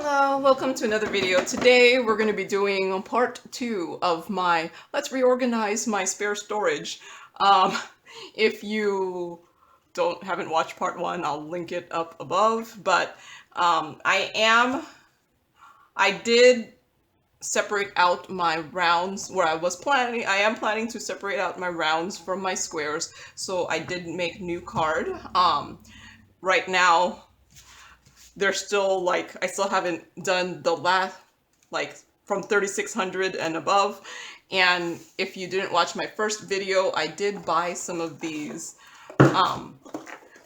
Hello, welcome to another video. Today we're going to be doing part 2 of my let's reorganize my spare storage. If you haven't watched part 1, I'll link it up above, but I did separate out my rounds where I am planning to separate out my rounds from my squares, so I did make new card. Right now they're still like, I still haven't done the last, like from 3600 and above. And if you didn't watch my first video, I did buy some of these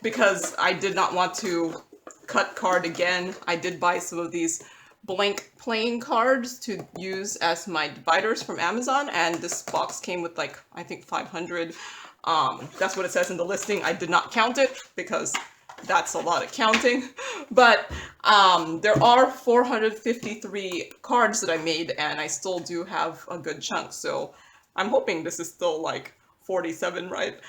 because I did not want to cut card again. I did buy some of these blank plain cards to use as my dividers from Amazon, and this box came with like, I think 500. That's what it says in the listing. I did not count it because that's a lot of counting, but there are 453 cards that I made, and I still do have a good chunk, so I'm hoping this is still like 47, right?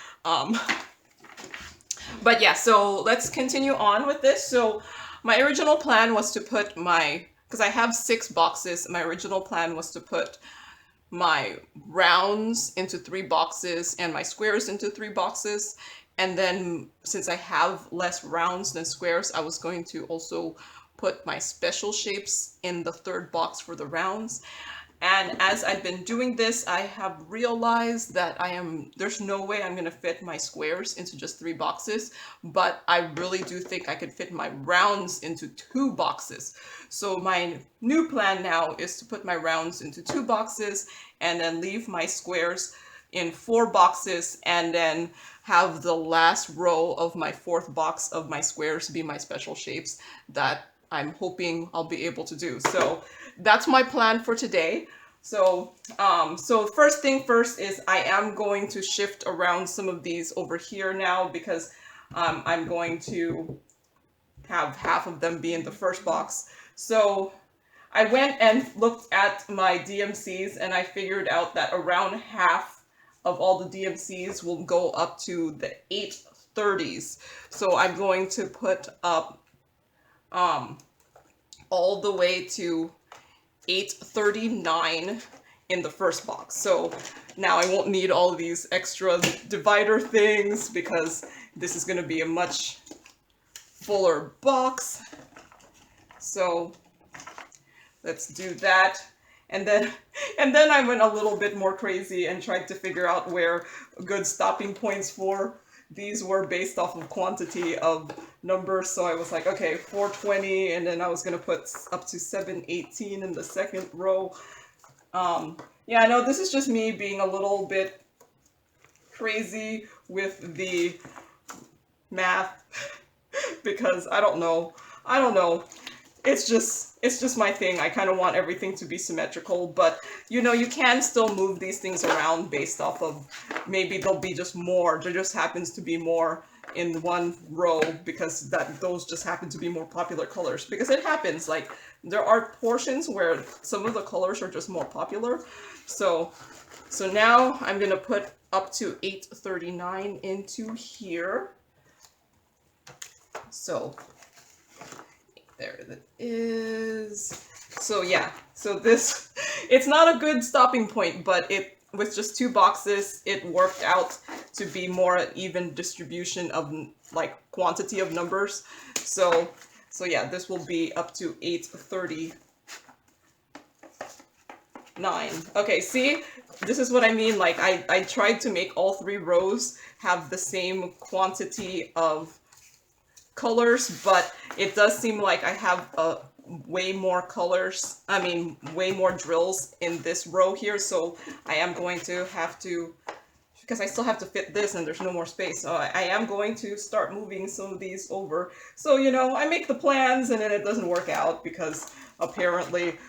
But yeah, so let's continue on with this. So my original plan was to put because I have 6 boxes, my original plan was to put my rounds into 3 boxes and my squares into 3 boxes. And then since I have less rounds than squares, I was going to also put my special shapes in the 3rd box for the rounds. And as I've been doing this, I have realized that there's no way I'm going to fit my squares into just 3 boxes, but I really do think I could fit my rounds into 2 boxes. So my new plan now is to put my rounds into 2 boxes and then leave my squares in 4 boxes, and then have the last row of my 4th box of my squares be my special shapes that I'm hoping I'll be able to do. So that's my plan for today. So first thing first is I am going to shift around some of these over here now, because I'm going to have half of them be in the 1st box. So I went and looked at my DMCs, and I figured out that around half of all the DMCs will go up to the 830s. So I'm going to put up all the way to 839 in the 1st box. So now I won't need all of these extra divider things, because this is going to be a much fuller box. So let's do that. And then I went a little bit more crazy and tried to figure out where good stopping points for these were based off of quantity of numbers. So I was like, okay, 420, and then I was going to put up to 718 in the 2nd row. Yeah, I know this is just me being a little bit crazy with the math because I don't know. It's just my thing. I kind of want everything to be symmetrical, but you know, you can still move these things around based off of, maybe there'll be just more, there just happens to be more in one row because those just happen to be more popular colors, because it happens, like there are portions where some of the colors are just more popular. So now I'm gonna put up to 839 into here. So there it is. So yeah, so this, it's not a good stopping point, but with just 2 boxes, it worked out to be more even distribution of like quantity of numbers. So yeah, this will be up to 839. Okay, see, this is what I mean. Like I tried to make all 3 rows have the same quantity of colors, but it does seem like I have way more colors, way more drills in this row here, so I am going to have to, because I still have to fit this and there's no more space, so I am going to start moving some of these over. So, you know, I make the plans and then it doesn't work out because apparently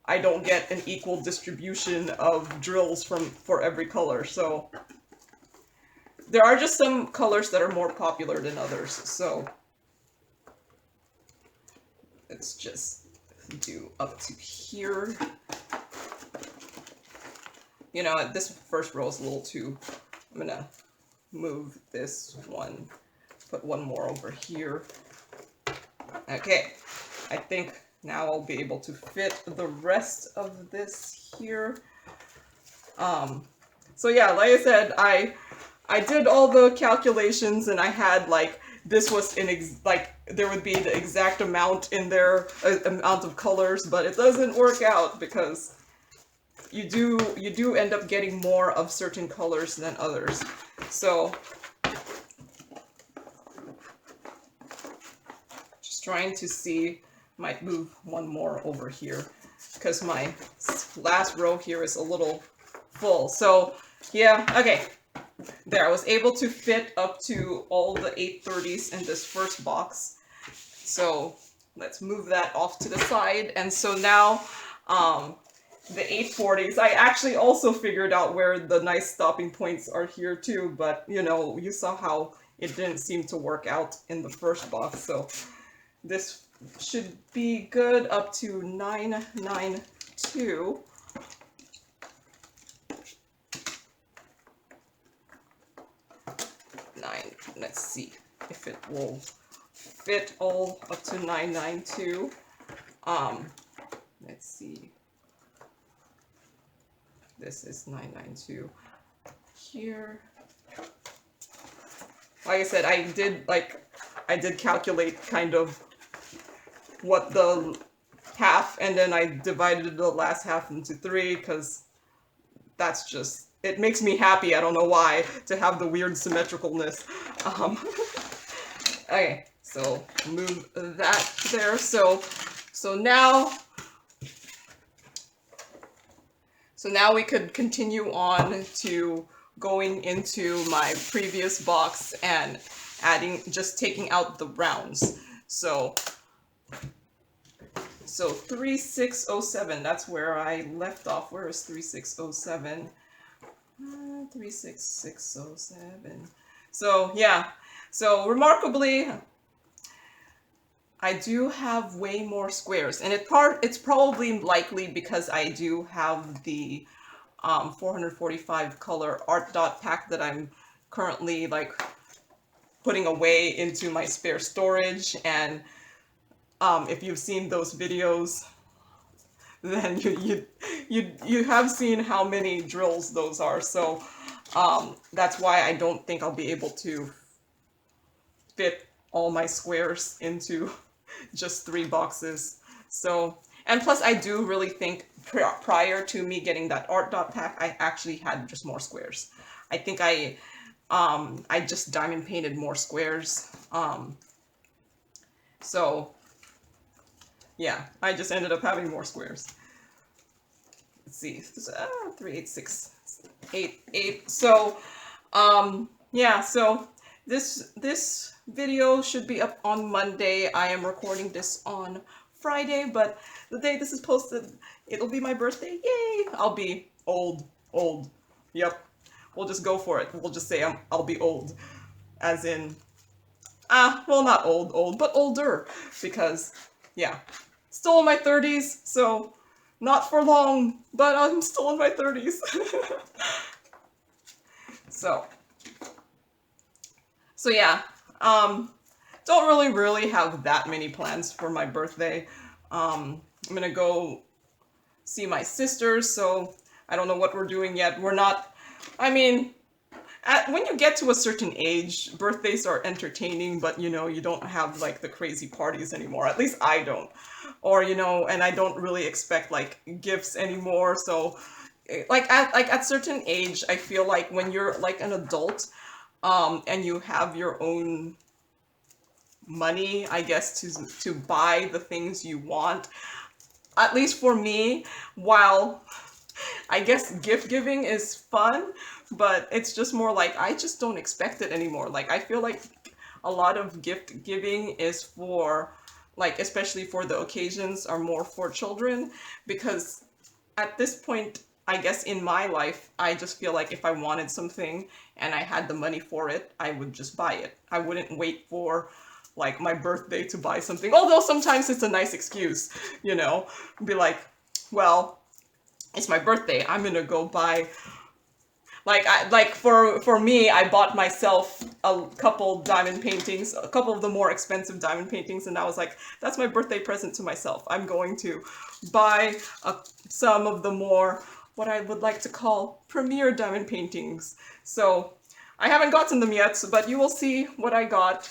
I don't get an equal distribution of drills for every color. So there are just some colors that are more popular than others, so let's just do up to here. You know, this 1st row is a little too, I'm gonna move this one, put one more over here. Okay, I think now I'll be able to fit the rest of this here. So yeah, like I said, I did all the calculations, and I had like, this was like there would be the exact amount in there, amount of colors, but it doesn't work out because you do end up getting more of certain colors than others. So just trying to see, might move one more over here because my last row here is a little full. So yeah, okay. There, I was able to fit up to all the 830s in this first box. So let's move that off to the side. And so now the 840s, I actually also figured out where the nice stopping points are here too, but you know, you saw how it didn't seem to work out in the first box. So this should be good up to 992. Let's see if it will fit all up to 992. Let's see. This is 992 here. Like I said, I did calculate kind of what the half, and then I divided the last half into 3 because that's just, it makes me happy, I don't know why, to have the weird symmetricalness. Okay, so move that there. So now we could continue on to going into my previous box and just taking out the rounds. So 3607, that's where I left off. Where is 3607? 36607. So yeah, so remarkably, I do have way more squares, and it's probably likely because I do have the 445 color art dot pack that I'm currently like putting away into my spare storage. And if you've seen those videos, then you have seen how many drills those are. So that's why I don't think I'll be able to fit all my squares into just 3 boxes. So, and plus I do really think prior to me getting that art dot pack, I actually had just more squares. I think I just diamond painted more squares. So yeah, I just ended up having more squares. Let's see, 38688. So yeah, so this video should be up on Monday. I am recording this on Friday, but the day this is posted, it'll be my birthday. Yay! I'll be old. Yep. We'll just go for it. We'll just say I'll be old. As in, well, not old, but older. Because, yeah, still in my 30s, so not for long, but I'm still in my 30s. So yeah, don't really have that many plans for my birthday. I'm gonna go see my sisters, so I don't know what we're doing yet. We're not, I mean, when you get to a certain age, birthdays are entertaining, but you know, you don't have like the crazy parties anymore. At least I don't. Or, you know, and I don't really expect like gifts anymore. So like at certain age, I feel like when you're like an adult, and you have your own money, I guess, to buy the things you want. At least for me, while I guess gift giving is fun, but it's just more like I just don't expect it anymore. Like I feel like a lot of gift giving is for like, especially for the occasions, are more for children, because at this point, I guess in my life, I just feel like if I wanted something and I had the money for it, I would just buy it. I wouldn't wait for like my birthday to buy something, although sometimes it's a nice excuse, you know, be like, well, it's my birthday, I'm gonna go buy, like for me, I bought myself a couple diamond paintings, a couple of the more expensive diamond paintings, and I was like, that's my birthday present to myself. I'm going to buy some of the more, what I would like to call, premier diamond paintings. So I haven't gotten them yet, but you will see what I got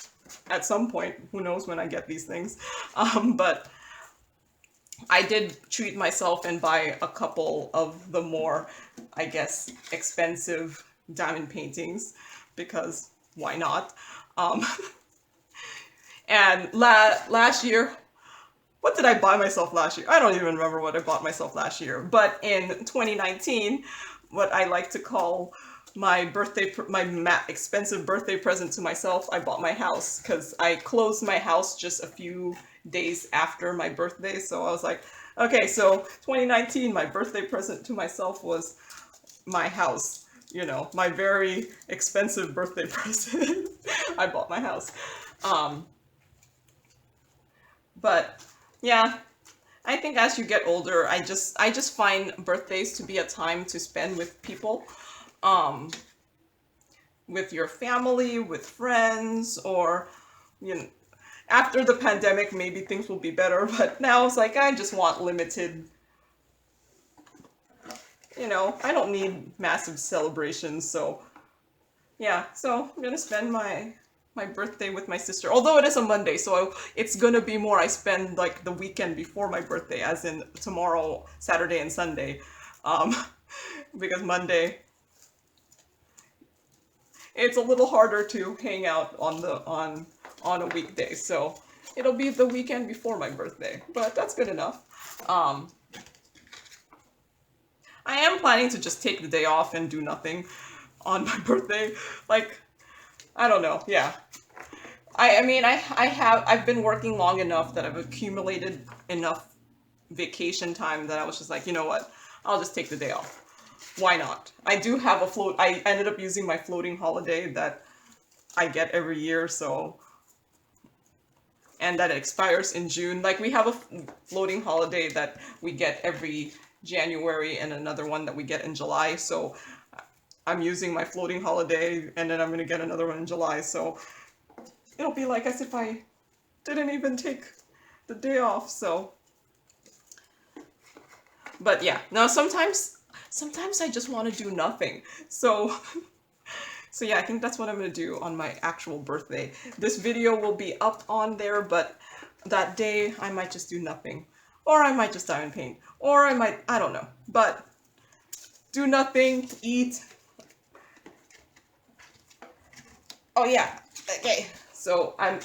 at some point. Who knows when I get these things. But I did treat myself and buy a couple of the more, I guess, expensive diamond paintings, because why not? Um, and last year, what did I buy myself last year? I don't even remember what I bought myself last year. But in 2019, what I like to call my birthday, expensive birthday present to myself, I bought my house, because I closed my house just a few days after my birthday. So I was like, okay, so 2019, my birthday present to myself was my house. You know, my very expensive birthday present. I bought my house. But yeah, I think as you get older, I just find birthdays to be a time to spend with people, um, with your family, with friends, or you know, after the pandemic, maybe things will be better. But now it's like I just want limited. You know, I don't need massive celebrations. So yeah, so I'm gonna spend my birthday with my sister. Although it is a Monday, so it's gonna be more I spend like the weekend before my birthday, as in tomorrow, Saturday and Sunday, um, because Monday it's a little harder to hang out on a weekday. So it'll be the weekend before my birthday, but that's good enough. Um, I am planning to just take the day off and do nothing on my birthday. Like, I don't know. Yeah. I mean, I've been working long enough that I've accumulated enough vacation time that I was just like, you know what? I'll just take the day off. Why not? I do have a float. I ended up using my floating holiday that I get every year, so, and that expires in June. Like, we have a floating holiday that we get every January and another one that we get in July. So I'm using my floating holiday, and then I'm going to get another one in July. So it'll be like as if I didn't even take the day off. So, but yeah, now sometimes I just want to do nothing. So so yeah, I think that's what I'm gonna do on my actual birthday. This video will be up on there, but that day I might just do nothing. Or I might just diamond paint. Or I don't know. But do nothing, eat. Oh yeah, okay. So I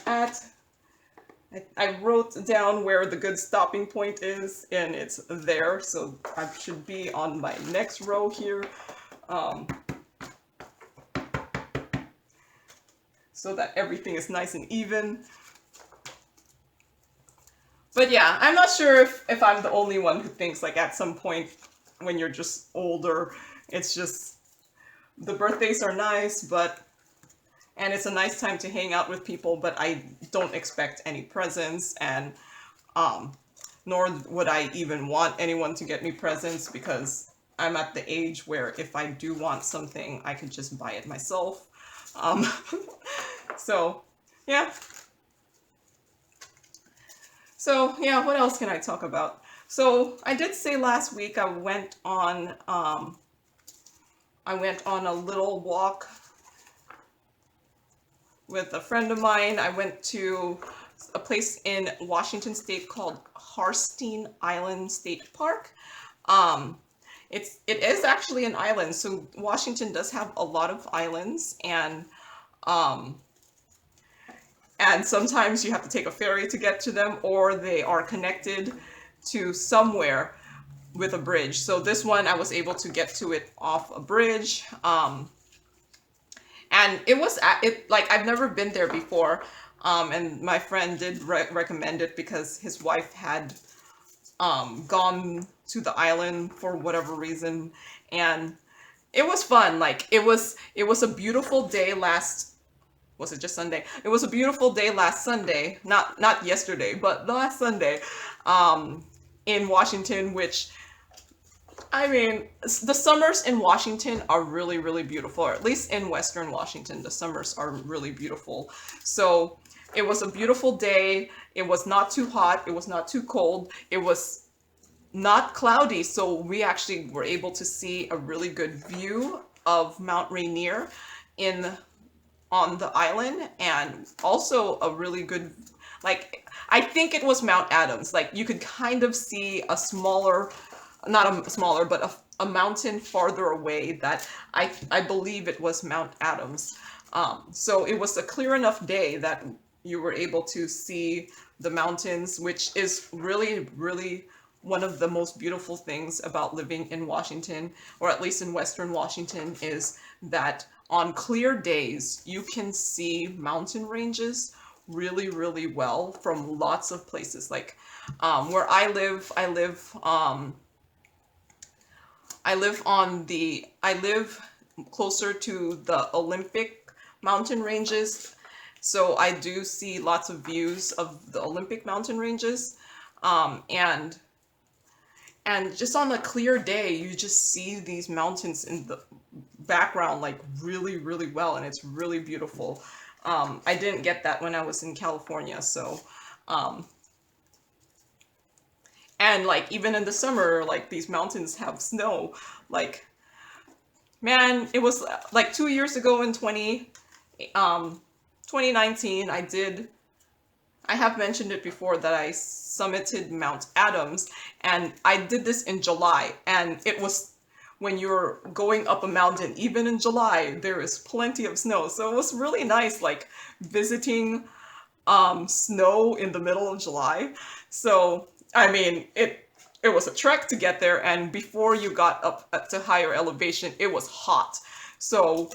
wrote down where the good stopping point is, and it's there. So I should be on my next row here. So that everything is nice and even. But yeah, I'm not sure if I'm the only one who thinks like at some point when you're just older, it's just the birthdays are nice, and it's a nice time to hang out with people, but I don't expect any presents, and nor would I even want anyone to get me presents, because I'm at the age where if I do want something, I could just buy it myself. So yeah. So yeah, what else can I talk about? So I did say last week I went on a little walk with a friend of mine. I went to a place in Washington State called Harstine Island State Park. It is actually an island, so Washington does have a lot of islands, and sometimes you have to take a ferry to get to them, or they are connected to somewhere with a bridge. So this one, I was able to get to it off a bridge. And like, I've never been there before. And my friend did recommend it because his wife had gone to the island for whatever reason. And it was fun. Like, it was a beautiful day was it just Sunday? It was a beautiful day last Sunday, not yesterday, but last Sunday, in Washington, which I mean, the summers in Washington are really, really beautiful, or at least in Western Washington, the summers are really beautiful. So it was a beautiful day. It was not too hot. It was not too cold. It was not cloudy. So we actually were able to see a really good view of Mount Rainier in on the island, and also a really good, like, I think it was Mount Adams. Like, you could kind of see a smaller, not a smaller, but a mountain farther away that I believe it was Mount Adams. So it was a clear enough day that you were able to see the mountains, which is really, really one of the most beautiful things about living in Washington, or at least in Western Washington, is that on clear days you can see mountain ranges really, really well from lots of places. Like, where I live closer to the Olympic mountain ranges, so I do see lots of views of the Olympic mountain ranges. And just on a clear day, you just see these mountains in the background like really, really well, and it's really beautiful. I didn't get that when I was in California, so um, and like even in the summer, like these mountains have snow. Like, man, it was like 2 years ago in 2019, I have mentioned it before that I summited Mount Adams, and I did this in July, and it was when you're going up a mountain, even in July, there is plenty of snow. So it was really nice, like visiting snow in the middle of July. So I mean, it was a trek to get there, and before you got up to higher elevation, it was hot. So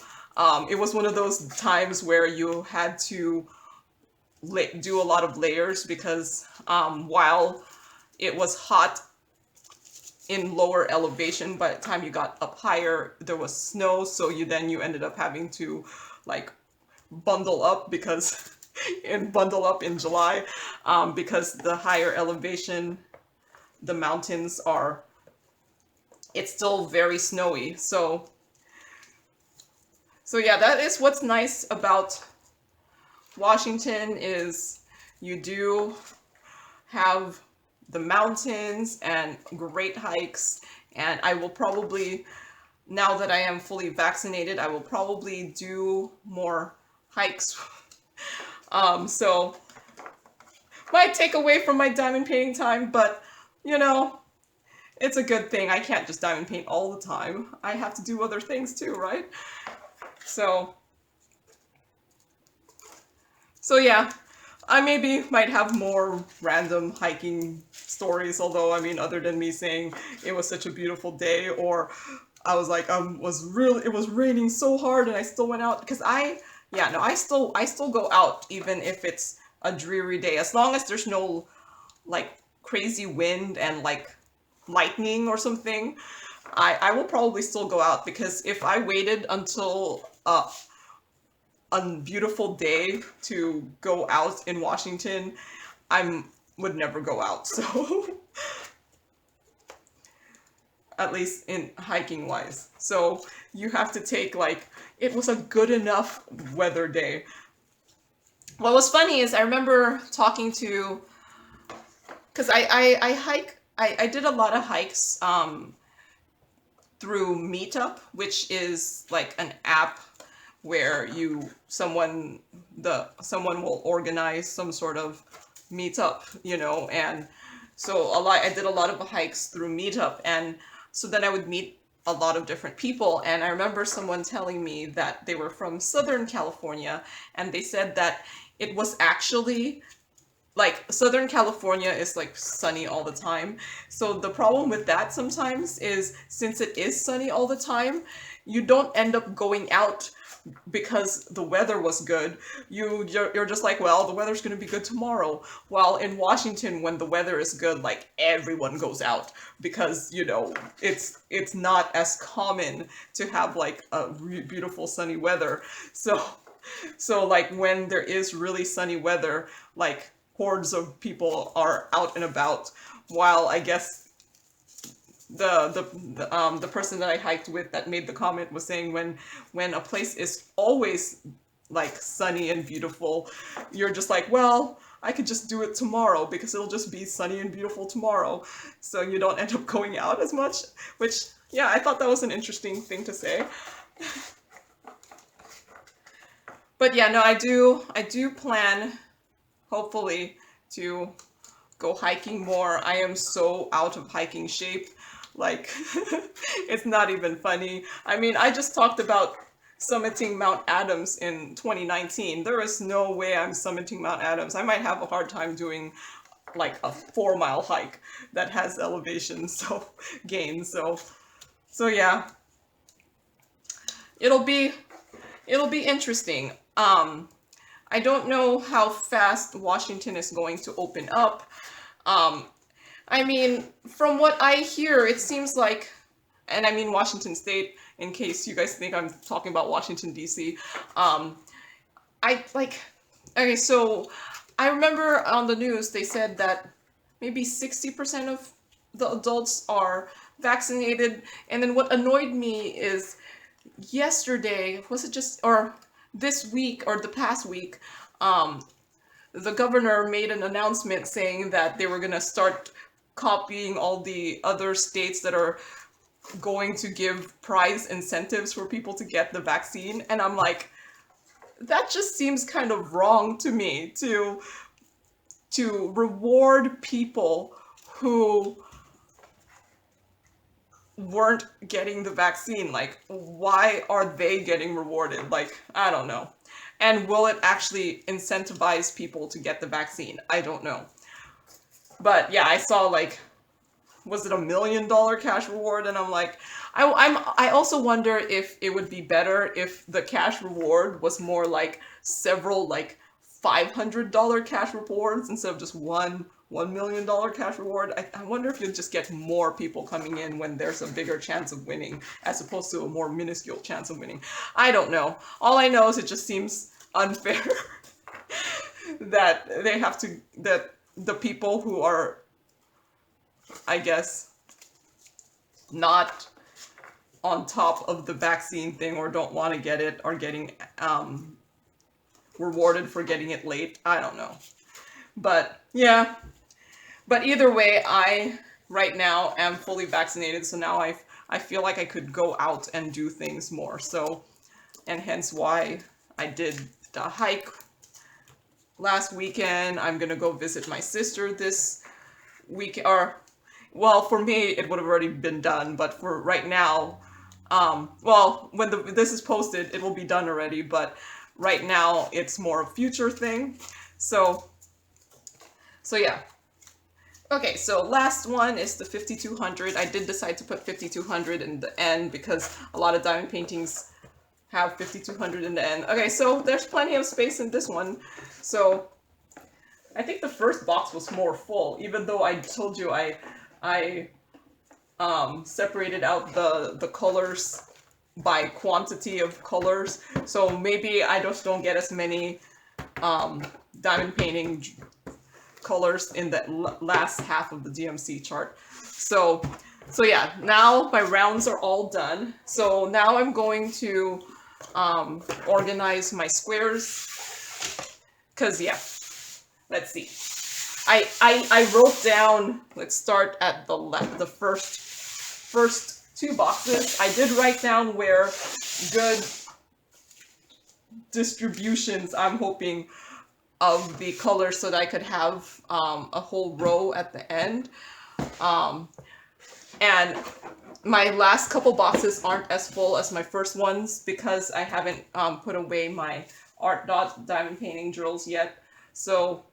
it was one of those times where you had to do a lot of layers, because while it was hot in lower elevation, by the time you got up higher, there was snow. So you ended up having to like bundle up, because and bundle up in July, because the higher elevation, the mountains are, it's still very snowy. So yeah, that is what's nice about Washington, is you do have the mountains and great hikes. And I will probably, now that I am fully vaccinated, I will probably do more hikes. So might take away from my diamond painting time, but you know, it's a good thing. I can't just diamond paint all the time. I have to do other things too, right? So yeah, I maybe might have more random hiking stories, although I mean, other than me saying it was such a beautiful day, or I was like, it was raining so hard and I still went out, because yeah, no, I still go out even if it's a dreary day, as long as there's no like crazy wind and like lightning or something. I will probably still go out, because if I waited until a beautiful day to go out in Washington, I would never go out. So at least in hiking wise. So you have to take, like, it was a good enough weather day. What was funny is I remember talking to, because I hike, I did a lot of hikes through Meetup, which is like an app where someone will organize some sort of meetup, and so I did a lot of hikes through Meetup, and so then I would meet a lot of different people. And I remember someone telling me that they were from Southern California, and they said that it was actually like Southern California is like sunny all the time. So the problem with that sometimes is, since it is sunny all the time, you don't end up going out because the weather was good. You're just like, well, the weather's going to be good tomorrow. While in Washington, when the weather is good, like everyone goes out, because it's not as common to have like a beautiful sunny weather. So like when there is really sunny weather, like hordes of people are out and about, while I guess the person that I hiked with that made the comment was saying when a place is always like sunny and beautiful, you're just like, well, I could just do it tomorrow because it'll just be sunny and beautiful tomorrow, so you don't end up going out as much. Which, yeah, I thought that was an interesting thing to say. But yeah, no, I do plan, hopefully, to go hiking more. I am so out of hiking shape. Like, it's not even funny. I mean, I just talked about summiting Mount Adams in 2019. There is no way I'm summiting Mount Adams. I might have a hard time doing like a 4-mile hike that has elevation gain. So yeah, it'll be interesting. I don't know how fast Washington is going to open up. I mean, from what I hear, it seems like, and I mean Washington State, in case you guys think I'm talking about Washington, D.C. Okay, so I remember on the news they said that maybe 60% of the adults are vaccinated, and then what annoyed me is yesterday, was it just, or this week, or the past week, the governor made an announcement saying that they were going to start copying all the other states that are going to give prize incentives for people to get the vaccine. And I'm like, that just seems kind of wrong to me, to reward people who weren't getting the vaccine. Like, why are they getting rewarded? Like, I don't know. And will it actually incentivize people to get the vaccine? I don't know. But yeah, I saw like, was it $1 million cash reward? And I'm like, I also wonder if it would be better if the cash reward was more like several like $500 cash rewards instead of just $1 million cash reward. I wonder if you'll just get more people coming in when there's a bigger chance of winning as opposed to a more minuscule chance of winning. I don't know. All I know is it just seems unfair that they have to, that the people who are, I guess, not on top of the vaccine thing or don't want to get it are getting rewarded for getting it late. I don't know. But yeah. But either way, I right now am fully vaccinated, so now I feel like I could go out and do things more. So, and hence why I did the hike last weekend. I'm gonna go visit my sister this week, or well, for me it would have already been done, but for right now, well, when this is posted, it will be done already. But right now, it's more a future thing. So yeah. Okay, so last one is the 5200. I did decide to put 5200 in the end because a lot of diamond paintings have 5200 in the end. Okay, so there's plenty of space in this one. So I think the first box was more full, even though I told you I separated out the colors by quantity of colors. So maybe I just don't get as many diamond painting colors in the last half of the DMC chart. So yeah, now my rounds are all done. So now I'm going to organize my squares. Cause yeah, let's see. I wrote down, let's start at the first two boxes. I did write down where good distributions I'm hoping of the colors so that I could have a whole row at the end. And my last couple boxes aren't as full as my first ones because I haven't put away my Art Dot diamond painting drills yet. So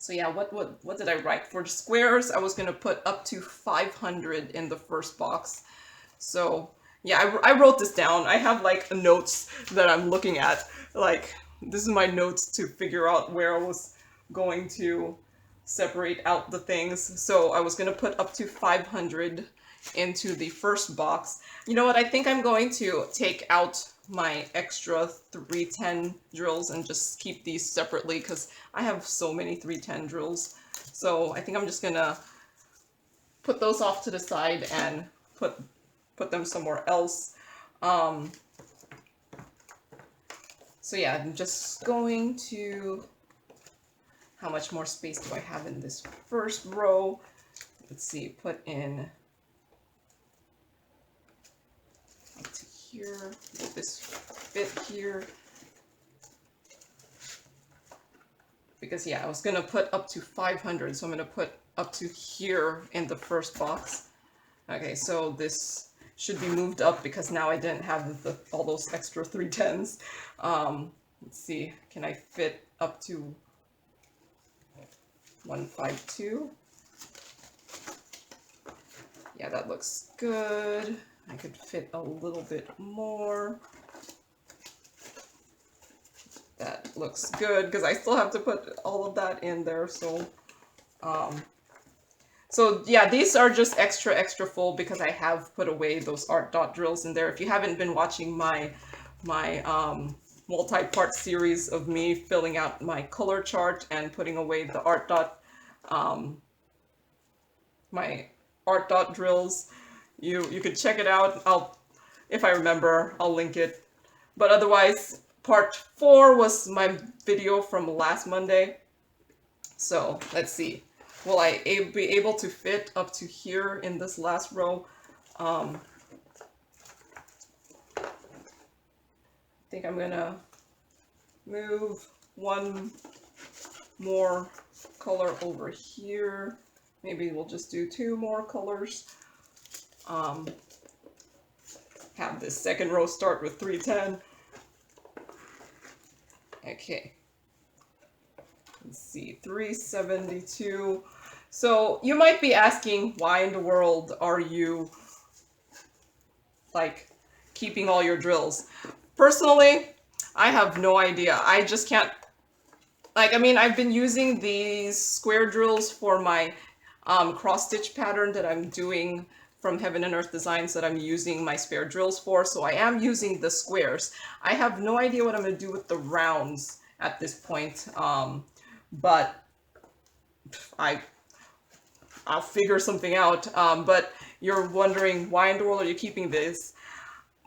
yeah, what did I write? For the squares, I was gonna put up to 500 in the first box. So yeah, I wrote this down. I have like notes that I'm looking at. Like, this is my notes to figure out where I was going to separate out the things. So I was gonna put up to 500 into the first box. You know what? I think I'm going to take out my extra 310 drills and just keep these separately because I have so many 310 drills. So I think I'm just gonna put those off to the side and put them somewhere else. So yeah, I'm just going to, how much more space do I have in this first row? Let's see, put in up to here, will this fit here? Because yeah, I was gonna put up to 500, so I'm gonna put up to here in the first box. Okay, so this should be moved up because now I didn't have all those extra 310s. Let's see, can I fit up to 152? Yeah, that looks good. I could fit a little bit more. That looks good because I still have to put all of that in there. So yeah, these are just extra full because I have put away those art dot drills in there. If you haven't been watching my multi-part series of me filling out my color chart and putting away the art dot, my art dot drills, you could check it out. If I remember, I'll link it. But otherwise, part 4 was my video from last Monday. So let's see. Will I be able to fit up to here in this last row? I think I'm gonna move one more color over here. Maybe we'll just do 2 more colors. Have this second row start with 310. Okay. Let's see, 372. So you might be asking, why in the world are you like keeping all your drills? Personally, I have no idea. I just can't, like, I mean, I've been using these square drills for my cross stitch pattern that I'm doing from Heaven and Earth Designs that I'm using my spare drills for. So I am using the squares. I have no idea what I'm going to do with the rounds at this point. But I'll figure something out. But you're wondering, why in the world are you keeping this?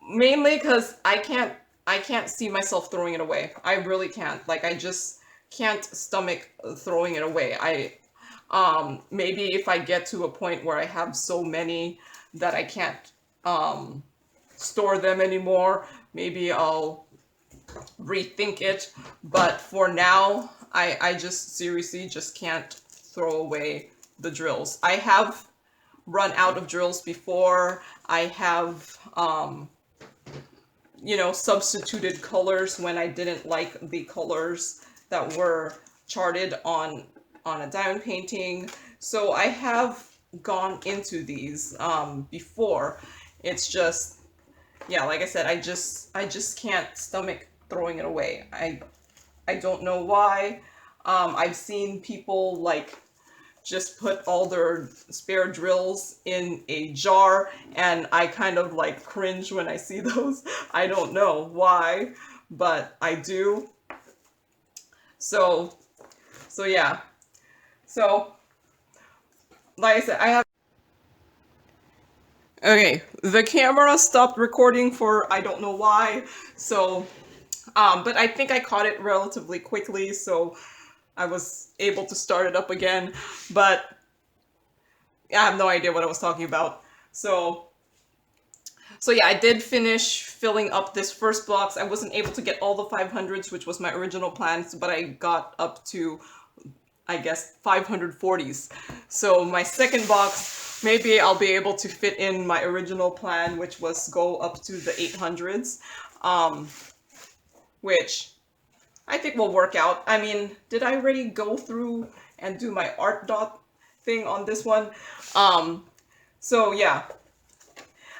Mainly because I can't see myself throwing it away. I really can't. Like, I just can't stomach throwing it away. Maybe if I get to a point where I have so many that I can't store them anymore, maybe I'll rethink it. But for now, I just seriously just can't throw away the drills. I have run out of drills before. I have, you know, substituted colors when I didn't like the colors that were charted on a diamond painting. So I have gone into these before. It's just, yeah, like I said, I just can't stomach throwing it away. I don't know why. I've seen people like just put all their spare drills in a jar, and I kind of like cringe when I see those. I don't know why, but I do. So yeah. So, like I said, I have... Okay, the camera stopped recording for I don't know why, so, but I think I caught it relatively quickly, so I was able to start it up again, but I have no idea what I was talking about. So yeah, I did finish filling up this first box. I wasn't able to get all the 500s, which was my original plans, but I got up to, I guess, 540s. So my second box, maybe I'll be able to fit in my original plan, which was go up to the 800s, which I think will work out. I mean, did I already go through and do my art dot thing on this one? So yeah.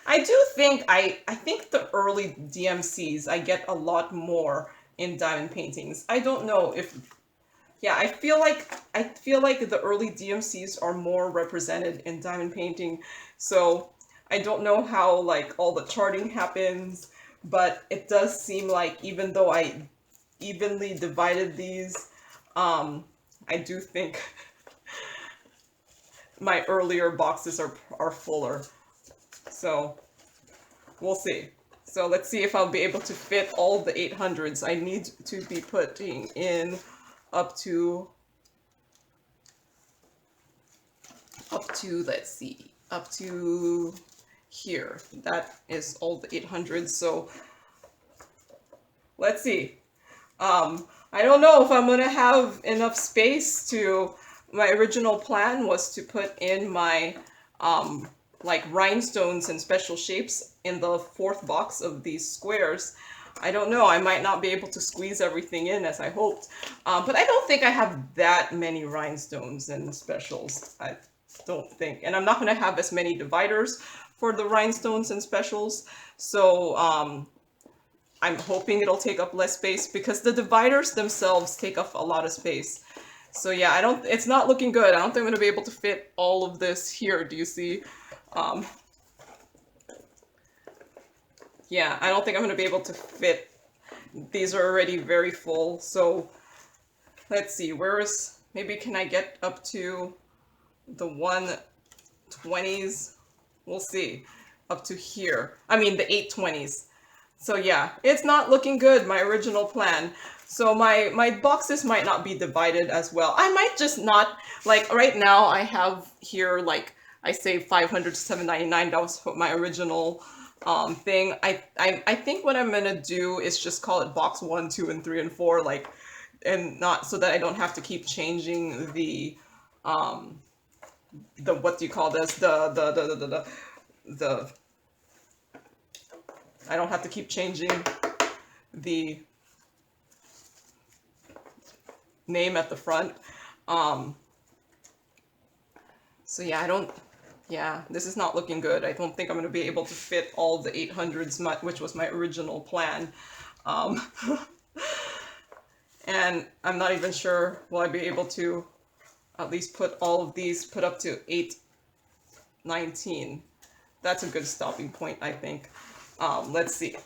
I do think, I think the early DMCs, I get a lot more in diamond paintings. I don't know if... Yeah, I feel like the early DMCs are more represented in diamond painting, so I don't know how like all the charting happens, but it does seem like even though I evenly divided these, I do think my earlier boxes are fuller. So we'll see. So let's see if I'll be able to fit all the 800s. I need to be putting in up to, let's see, up to here. That is all the 800s. So let's see. I don't know if I'm gonna have enough space to, my original plan was to put in my like rhinestones and special shapes in the fourth box of these squares. I don't know, I might not be able to squeeze everything in as I hoped. But I don't think I have that many rhinestones and specials. I don't think. And I'm not gonna have as many dividers for the rhinestones and specials. So I'm hoping it'll take up less space because the dividers themselves take up a lot of space. So yeah, it's not looking good. I don't think I'm going to be able to fit all of this here. Do you see? Yeah, I don't think I'm going to be able to fit. These are already very full. So let's see, maybe can I get up to the 120s? We'll see. Up to here. I mean the 820s. So yeah, it's not looking good, my original plan. So my boxes might not be divided as well. I might just not, like right now I have here, like I say 500 to 799. That was my original thing. I think what I'm gonna do is just call it box 1, 2, and 3, and 4, like, and not so that I don't have to keep changing the what do you call this, the I don't have to keep changing the name at the front. So yeah, this is not looking good. I don't think I'm going to be able to fit all the 800s, which was my original plan. And I'm not even sure will I be able to at least put all of these, put up to 819. That's a good stopping point, I think. Let's see.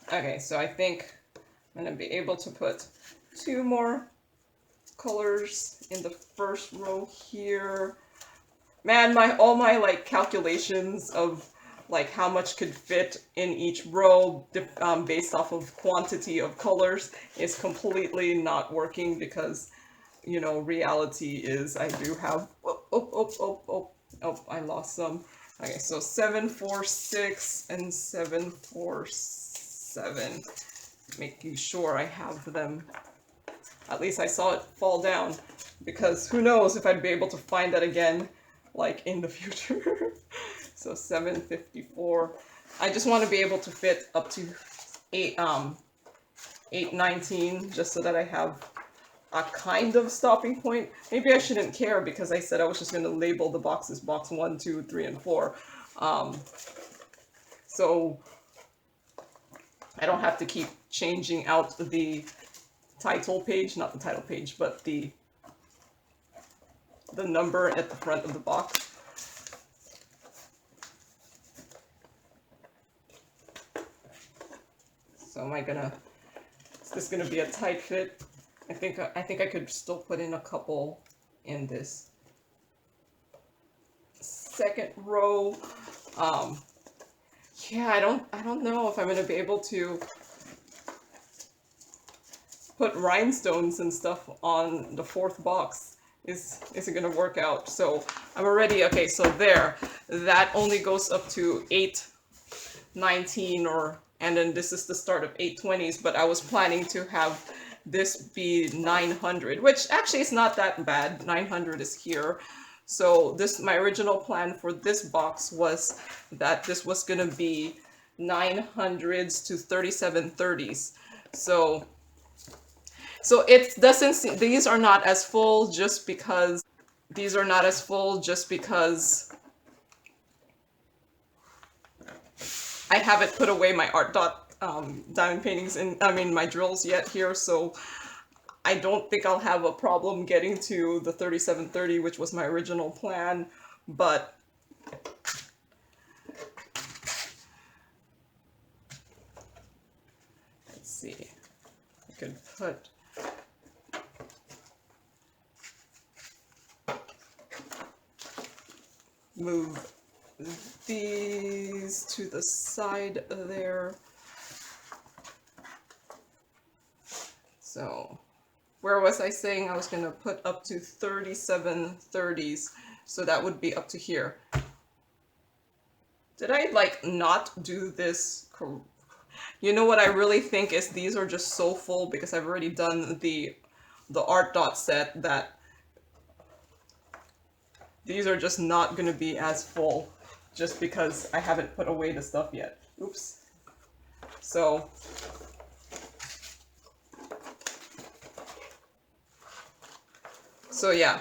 Okay, so I think I'm going to be able to put 2 more colors in the first row here. Man, all my like calculations of like how much could fit in each row based off of quantity of colors is completely not working because, you know, reality is I do have, oh, I lost some. Okay, so 7, 4, 6, and 7, 4, 7. Making sure I have them. At least I saw it fall down, because who knows if I'd be able to find that again, like in the future. So 754. I just want to be able to fit up to 819, just so that I have a kind of stopping point. Maybe I shouldn't care because I said I was just going to label the boxes box 1, 2, 3, and 4. So I don't have to keep changing out the title page, not the title page, but the number at the front of the box. So is this gonna be a tight fit? I think I could still put in a couple in this second row. Yeah, I don't know if I'm gonna be able to put rhinestones and stuff on the fourth box. Is it gonna work out? So I'm already, okay, so there. That only goes up to 819, and then this is the start of 820s, but I was planning to have this be 900, which actually is not that bad. 900 is here. So my original plan for this box was that this was gonna be 900s to 3730s. So it doesn't seem, these are not as full just because I haven't put away my art dot diamond paintings my drills yet here, so I don't think I'll have a problem getting to the 3730, which was my original plan, but let's see. I could put move these to the side there. So where was I saying I was going to put up to 37 30s? So that would be up to here. Did I like not do this? You know what I really think is these are just so full because I've already done the art dot set that these are just not going to be as full just because I haven't put away the stuff yet. Oops. So yeah,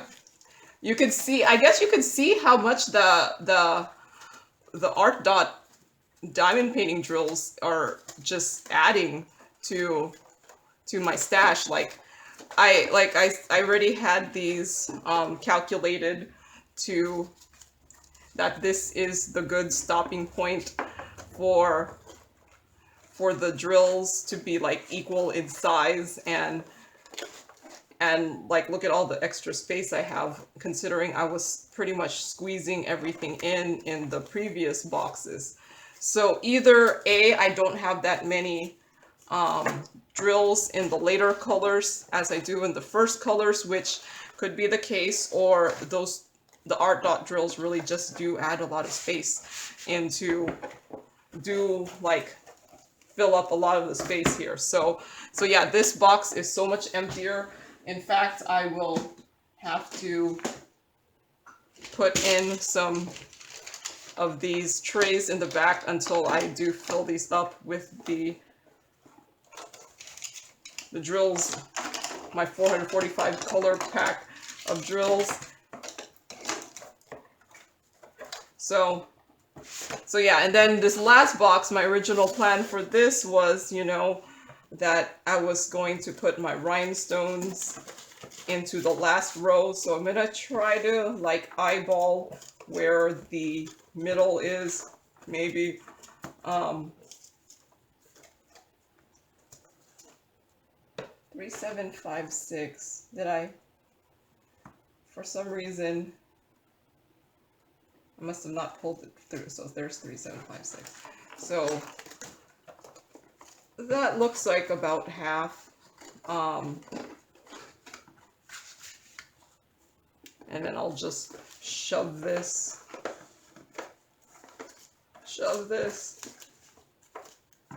you could see, I guess you could see how much the art dot diamond painting drills are just adding to my stash. Like I already had these calculated to that this is the good stopping point for the drills to be like equal in size, and like look at all the extra space I have, considering I was pretty much squeezing everything in the previous boxes. So either A, I don't have that many drills in the later colors as I do in the first colors, which could be the case, or the art dot drills really just do add a lot of space into like fill up a lot of the space here. So yeah, this box is so much emptier. In fact, I will have to put in some of these trays in the back until I do fill these up with the drills, my 445 color pack of drills. So yeah, and then this last box, my original plan for this was, you know, that I was going to put my rhinestones into the last row. So I'm gonna try to like eyeball where the middle is, maybe. 3756. Did I, for some reason, I must have not pulled it through. So there's 3756. So that looks like about half. And then I'll just shove this.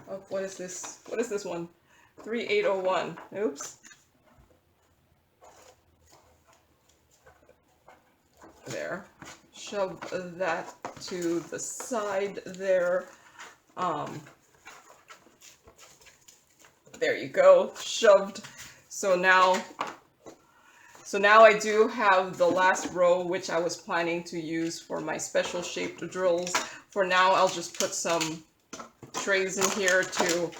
Oh, what is this? What is this one? 3801. Oops. There. Shove that to the side there. There you go. Shoved. So now I do have the last row, which I was planning to use for my special shaped drills. For now, I'll just put some trays in here so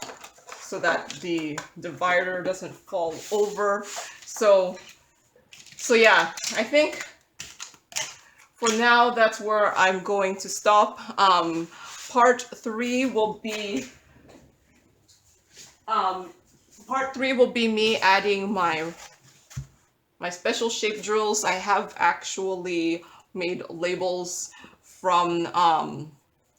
that the divider doesn't fall over. So yeah, I think for now that's where I'm going to stop. Part 3 will be me adding my special shape drills. I have actually made labels from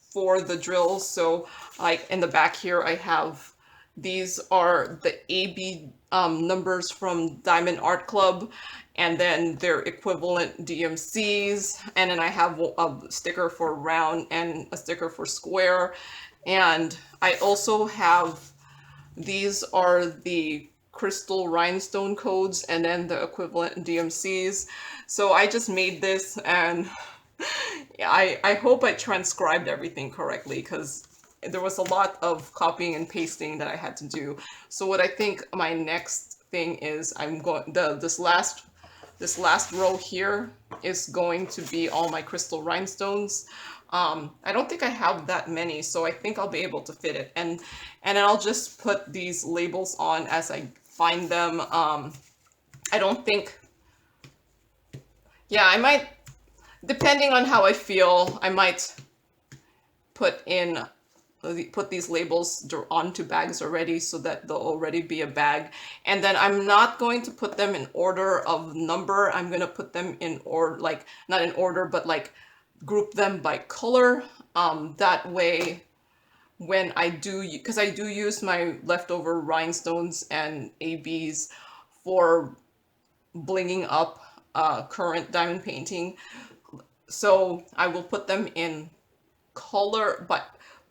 for the drills. So like in the back here, I have, these are the AB numbers from Diamond Art Club, and then their equivalent DMCs. And then I have a sticker for round and a sticker for square. And I also have, these are the crystal rhinestone codes and then the equivalent DMCs. So I just made this, and I hope I transcribed everything correctly, because there was a lot of copying and pasting that I had to do. So what I think my next thing is, I'm going, this last row here is going to be all my crystal rhinestones. I don't think I have that many, so I think I'll be able to fit it. And then I'll just put these labels on as I find them. I don't think, yeah, I might, depending on how I feel, I might put these labels onto bags already, so that they'll already be a bag. And then I'm not going to put them in order of number. I'm going to put them in order, like not in order, but like group them by color. That way, when I do, because I do use my leftover rhinestones and ABs for blinging up current diamond painting. So I will put them in color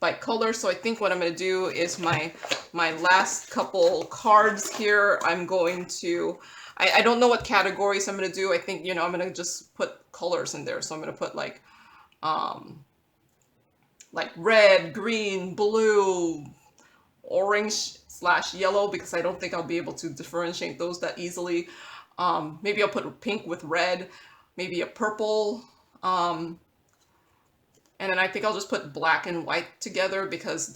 by color. So I think what I'm going to do is my last couple cards here, I'm going to, I don't know what categories I'm going to do. I think, I'm going to just put colors in there. So I'm going to put like red, green, blue, orange/yellow, because I don't think I'll be able to differentiate those that easily. Maybe I'll put a pink with red, maybe a purple. And then I think I'll just put black and white together, because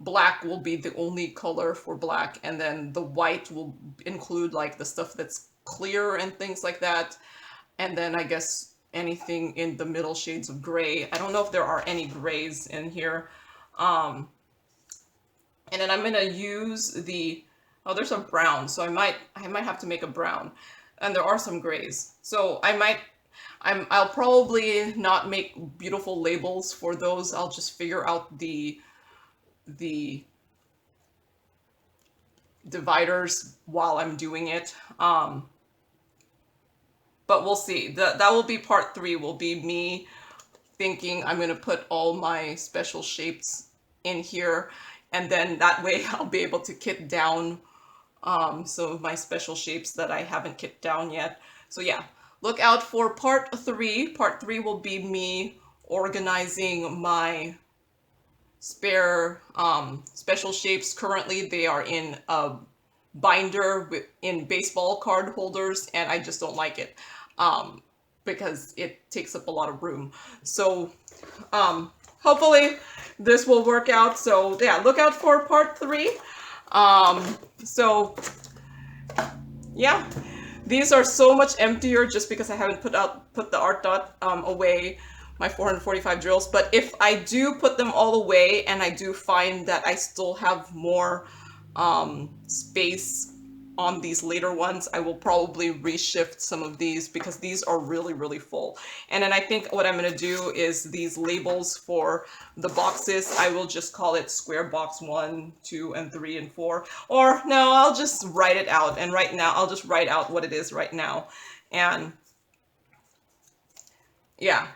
black will be the only color for black, and then the white will include like the stuff that's clear and things like that. And then I guess anything in the middle shades of gray. I don't know if there are any grays in here. And then I'm gonna use oh, there's a brown, so I might have to make a brown. And there are some grays. So I'll probably not make beautiful labels for those. I'll just figure out the dividers while I'm doing it. But we'll see. That will be part 3, will be me thinking I'm gonna put all my special shapes in here, and then that way I'll be able to kit down some of my special shapes that I haven't kit down yet. So yeah, look out for part 3. Part 3 will be me organizing my spare special shapes. Currently they are in a binder in baseball card holders, and I just don't like it because it takes up a lot of room. So hopefully this will work out. So yeah, look out for part 3. So yeah, these are so much emptier just because I haven't put the art dot away, my 445 drills. But if I do put them all away and I do find that I still have more space on these later ones, I will probably reshift some of these, because these are really, really full. And then I think what I'm going to do is these labels for the boxes, I will just call it square box 1, 2, and 3, and 4. Or no, I'll just write it out. And right now, I'll just write out what it is right now. And yeah,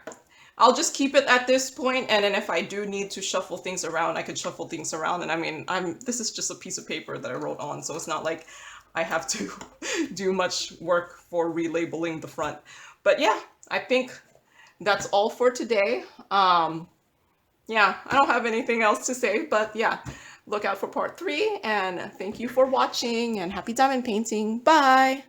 I'll just keep it at this point, and then if I do need to shuffle things around, I could shuffle things around. And I mean, this is just a piece of paper that I wrote on, so it's not like I have to do much work for relabeling the front. But yeah, I think that's all for today. Yeah, I don't have anything else to say, but yeah, look out for part 3, and thank you for watching, and happy diamond painting. Bye!